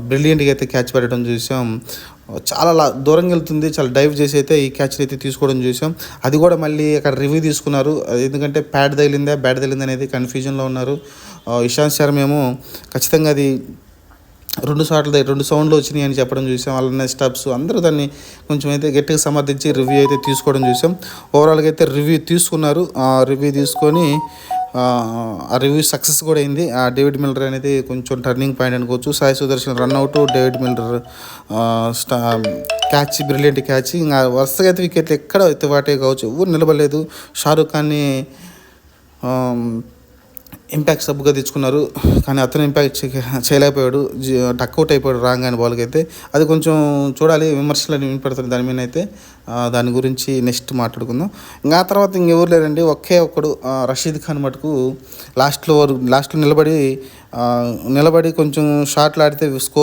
బ్రిలియంట్గా అయితే క్యాచ్ పెట్టడం చూసాం. చాలా దూరంగా వెళ్తుంది, చాలా డైవ్ చేసి అయితే ఈ క్యాచ్ని అయితే తీసుకోవడం చూసాం. అది కూడా మళ్ళీ అక్కడ రివ్యూ తీసుకున్నారు, ఎందుకంటే ప్యాడ్ తగిలిందా బ్యాట్ తగిలిందా అనేది కన్ఫ్యూజన్లో ఉన్నారు. ఇషాంత్ శర్మ ఏమో ఖచ్చితంగా అది 2 సౌండ్లు వచ్చినాయి అని చెప్పడం చూసాం. అలానే స్టబ్స్ అందరూ దాన్ని కొంచెం అయితే గట్టిగా సమర్థించి రివ్యూ అయితే తీసుకోవడం చూసాం. ఓవరాల్గా అయితే రివ్యూ తీసుకున్నారు. రివ్యూ తీసుకొని ఆ రివ్యూ సక్సెస్ కూడా అయింది. డేవిడ్ మిల్లర్ అనేది కొంచెం టర్నింగ్ పాయింట్ అనుకోవచ్చు. Sai Sudarshan run out, David Miller catch, brilliant catch. ఇంకా వరుసగా అయితే వికెట్లు ఎక్కడ ఎత్తుబాటే కావచ్చు, ఎవరు నిలబడలేదు. షారుఖ్ ఖాన్ని ఇంపాక్ట్ సబ్గా తెచ్చుకున్నారు, కానీ అతను ఇంపాక్ట్ చేయలేకపోయాడు. డక్అవుట్ అయిపోయాడు రాగానే బాల్కి అయితే. అది కొంచెం చూడాలి, విమర్శలు అని వినపడుతుంది దాని మీద అయితే. దాని గురించి నెక్స్ట్ మాట్లాడుకుందాం. ఇంకా ఆ తర్వాత ఇంకెవరు లేరండి, ఒకే ఒక్కడు రషీద్ ఖాన్ మటుకు లాస్ట్లో నిలబడి కొంచెం షాట్లు ఆడితే స్కోర్